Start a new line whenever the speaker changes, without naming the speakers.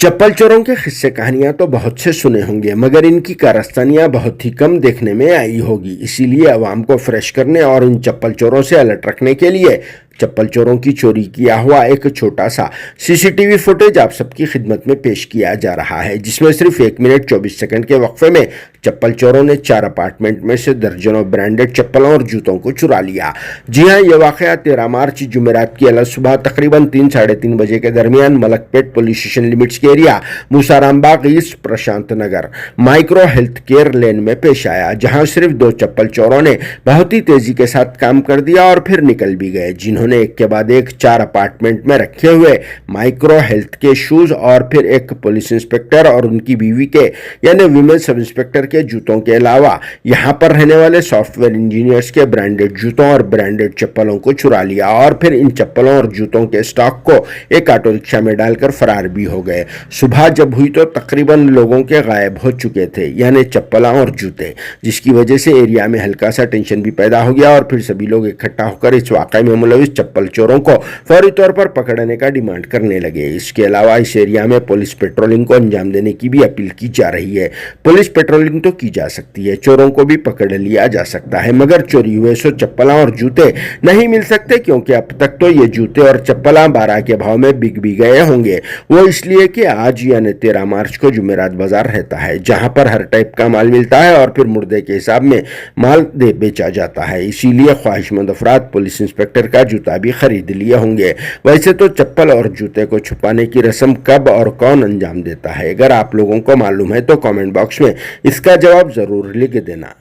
चप्पल चोरों के किस्से कहानियां तो बहुत से सुने होंगे, मगर इनकी कारस्तानियां बहुत ही कम देखने में आई होगी। इसीलिए अवाम को फ्रेश करने और इन चप्पल चोरों से अलर्ट रखने के लिए चप्पल चोरों की चोरी किया हुआ एक छोटा सा सीसीटीवी फुटेज आप सबकी खिदमत में पेश किया जा रहा है, जिसमें सिर्फ 1 मिनट 24 सेकंड के वक्फे में चप्पल चोरों ने 4 अपार्टमेंट में से दर्जनों ब्रांडेड चप्पलों और जूतों को चुरा लिया। जी हां, यह वाकया 13 मार्च जुमेरात की अलग सुबह तकरीबन 3-3:30 बजे के दरमियान मलकपेट पुलिस स्टेशन लिमिट्स के एरिया मूसाराम बाग ईस्ट प्रशांत नगर माइक्रो हेल्थ केयर लेन में पेश आया, जहां सिर्फ 2 चप्पल चोरों ने बहुत ही तेजी के साथ काम कर दिया और फिर निकल भी गए, जिन्होंने एक के बाद एक 4 अपार्टमेंट में रखे हुए माइक्रो हेल्थ के शूज और फिर एक पुलिस इंस्पेक्टर और उनकी बीवी के यानी विमेन सब इंस्पेक्टर के जूतों के अलावा यहां पर रहने वाले सॉफ्टवेयर इंजीनियर्स के ब्रांडेड जूतों और ब्रांडेड चप्पलों को चुरा लिया और फिर इन चप्पलों और जूतों के स्टॉक को एक ऑटो रिक्शा में डालकर फरार भी हो गए। सुबह जब हुई तो तकरीबन लोगों के गायब हो चुके थे, यानी चप्पलां और जूते, जिसकी वजह से एरिया में हल्का सा टेंशन भी पैदा हो गया और फिर सभी लोग इकट्ठा होकर इस वाकये में मुलविस चप्पल चोरों को फौरी तौर पर पकड़ने का डिमांड करने लगे। इसके अलावा इस एरिया में पुलिस पेट्रोलिंग को अंजाम देने की भी अपील की जा रही है। पुलिस पेट्रोलिंग तो की जा सकती है, चोरों को भी पकड़ लिया जा सकता है, मगर चोरी हुए सो चप्पलां और जूते नहीं मिल सकते, क्योंकि अब तक तो ये जूते और चप्पलां 12 के भाव में बिक भी गए होंगे। वो इसलिए कि आज यानी 13 मार्च को जुमेरात बाजार रहता है, जहां पर हर टाइप का माल मिलता है और फिर मुर्दे के हिसाब में माल दे बेचा जाता है। इसीलिए ख्वाहिशमंद अफराद पुलिस इंस्पेक्टर का जूता भी खरीद लिए होंगे। वैसे तो चप्पल और जूते को छुपाने की रस्म कब और कौन अंजाम देता है, अगर आप लोगों को मालूम है तो कमेंट बॉक्स में इसका जवाब जरूर लिख देना।